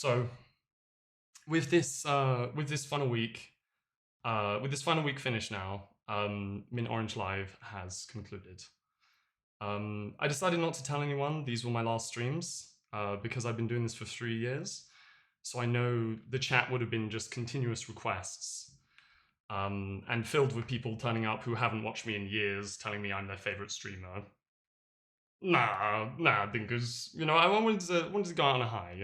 So with this final week, finished now, Mint Orange Live has concluded. I decided not to tell anyone these were my last streams because I've been doing this for 3 years. So I know the chat would have been just continuous requests and filled with people turning up who haven't watched me in years, telling me I'm their favorite streamer. Nah, Dinkers. I wanted to go out on a high.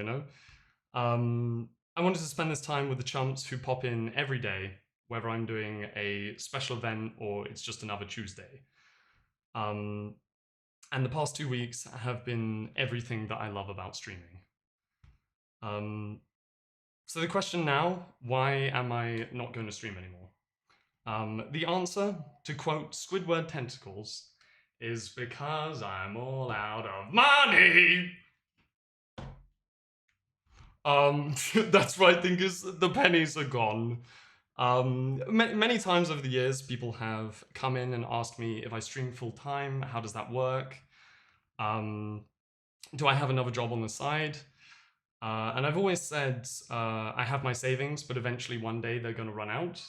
I wanted to spend this time with the chumps who pop in every day, whether I'm doing a special event or it's just another Tuesday. And the past 2 weeks have been everything that I love about streaming. So the question now, why am I not going to stream anymore? The answer, to quote Squidward Tentacles, is because I'm all out of money. That's right, Thinkers. The pennies are gone. Many times over the years, people have come in and asked me if I stream full time. How does that work? Do I have another job on the side? And I've always said I have my savings, but eventually one day they're going to run out.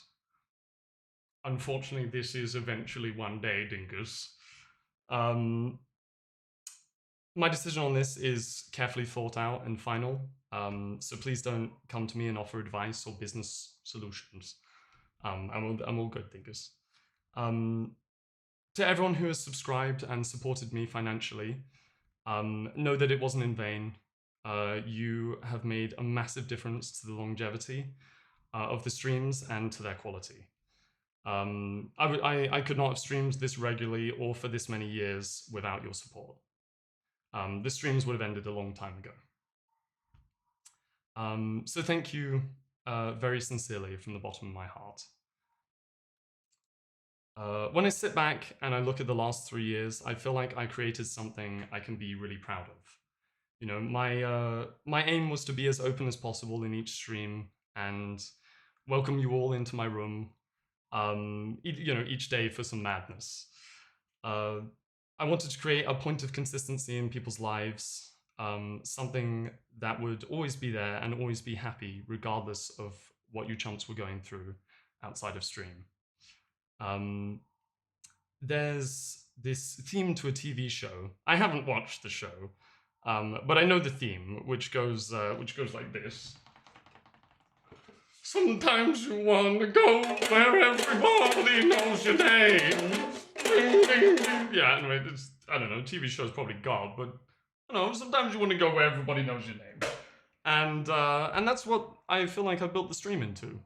Unfortunately, this is eventually one day, Dingus. My decision on this is carefully thought out and final, so please don't come to me and offer advice or business solutions. I'm all good, Thinkers. To everyone who has subscribed and supported me financially, know that it wasn't in vain. You have made a massive difference to the longevity of the streams and to their quality. I could not have streamed this regularly or for this many years without your support. The streams would have ended a long time ago. So thank you very sincerely from the bottom of my heart. When I sit back and I look at the last 3 years, I feel like I created something I can be really proud of. My aim was to be as open as possible in each stream and welcome you all into my room, each day for some madness. I wanted to create a point of consistency in people's lives, something that would always be there and always be happy, regardless of what you chumps were going through outside of stream. There's this theme to a TV show. I haven't watched the show, but I know the theme, which goes like this. Sometimes you want to go where everybody knows your name. Yeah, anyway, I don't know, TV show's probably God, but sometimes you want to go where everybody knows your name. And that's what I feel like I built the stream into,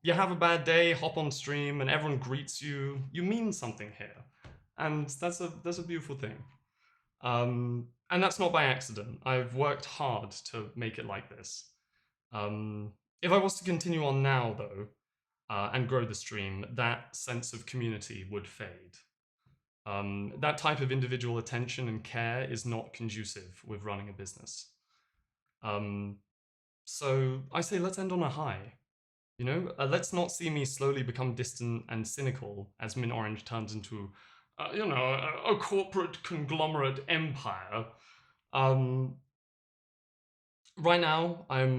You have a bad day, hop on stream, and everyone greets you. You mean something here. And that's a beautiful thing. And that's not by accident. I've worked hard to make it like this. If I was to continue on now, though, and grow the stream, that sense of community would fade. That type of individual attention and care is not conducive with running a business. So I say let's end on a high. Let's not see me slowly become distant and cynical as Mint Orange turns into, a corporate conglomerate empire. Right now, I'm,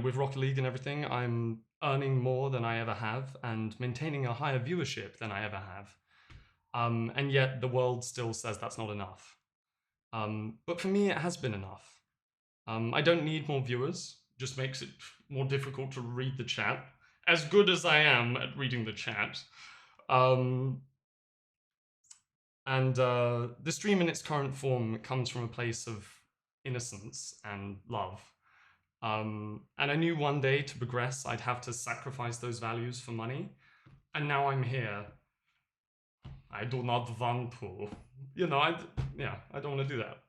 with Rocket League and everything, I'm earning more than I ever have and maintaining a higher viewership than I ever have. And yet the world still says that's not enough. But for me, it has been enough. I don't need more viewers, just makes it more difficult to read the chat, as good as I am at reading the chat. And the stream in its current form comes from a place of innocence and love. And I knew one day to progress, I'd have to sacrifice those values for money. And now I'm here. I do not want to. I don't want to do that.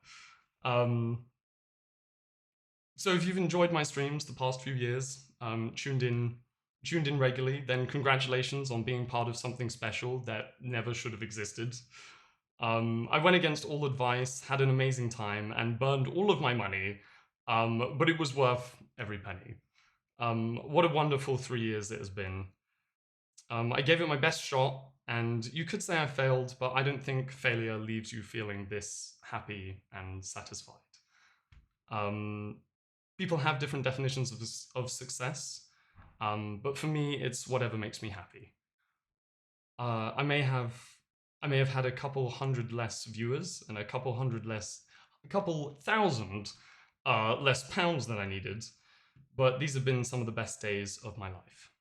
So if you've enjoyed my streams the past few years, tuned in regularly, then congratulations on being part of something special that never should have existed. I went against all advice, had an amazing time, and burned all of my money, but it was worth every penny. What a wonderful 3 years it has been. I gave it my best shot, and you could say I failed, but I don't think failure leaves you feeling this happy and satisfied. People have different definitions of success, but for me, it's whatever makes me happy. I may have had a couple hundred less viewers and a couple thousand less pounds than I needed, but these have been some of the best days of my life.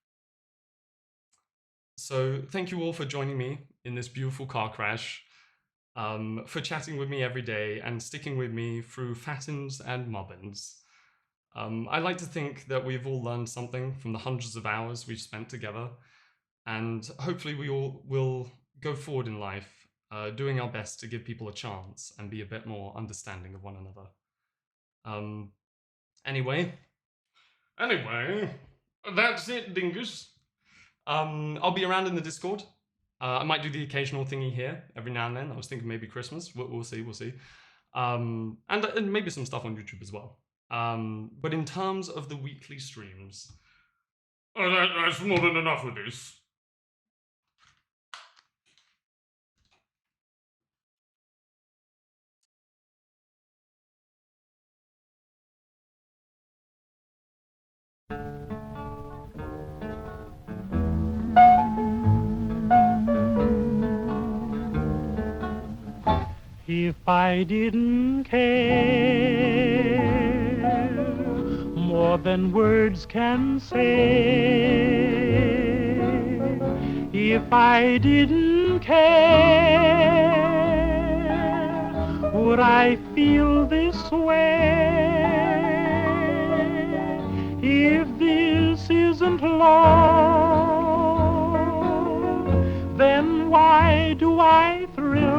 So thank you all for joining me in this beautiful car crash, for chatting with me every day and sticking with me through fattens and mubbins. I like to think that we've all learned something from the hundreds of hours we've spent together, and hopefully we all will go forward in life, doing our best to give people a chance and be a bit more understanding of one another. Anyway, that's it, dingus. I'll be around in the Discord. I might do the occasional thingy here every now and then. I was thinking maybe Christmas. We'll see. And maybe some stuff on YouTube as well. But in terms of the weekly streams, that's more than enough of this. If I didn't care more than words can say, if I didn't care, would I feel this way? If this isn't love, then why do I thrill?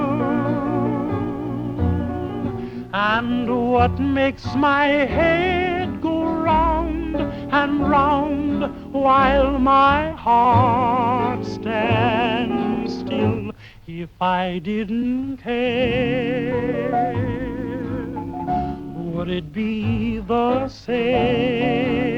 And what makes my head go round and round while my heart stands still? If I didn't care, would it be the same?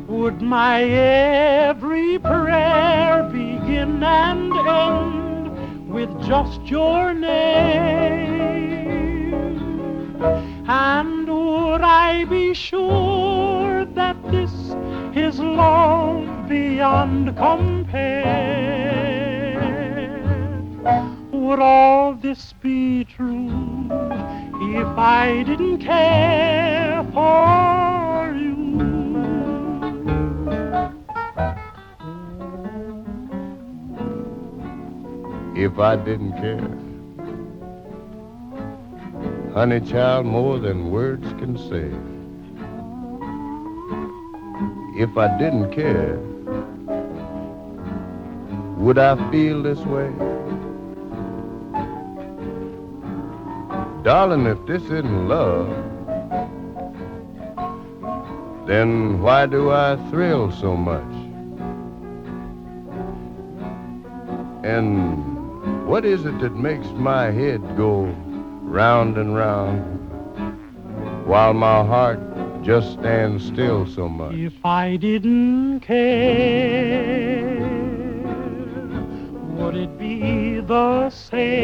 Would my every prayer begin and end with just your name? And would I be sure that this is love beyond compare? Would all this be true if I didn't care for you? If I didn't care, honey child, more than words can say. If I didn't care, would I feel this way? Darling, if this isn't love, then why do I thrill so much? And what is it that makes my head go round and round while my heart just stands still so much? If I didn't care, would it be the same?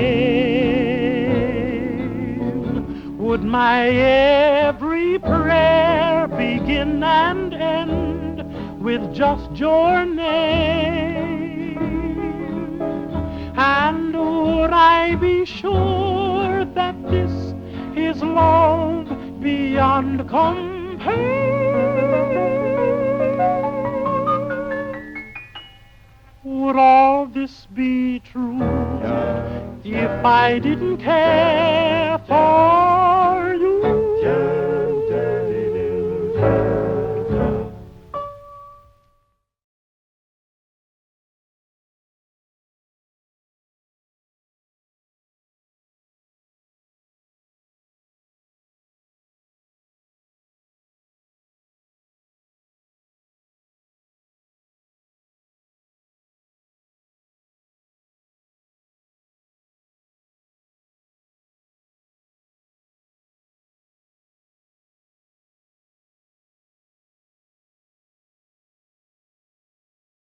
Would my every prayer begin and end with just your name? And would I be sure that this is love beyond compare? Would all this be true if I didn't care for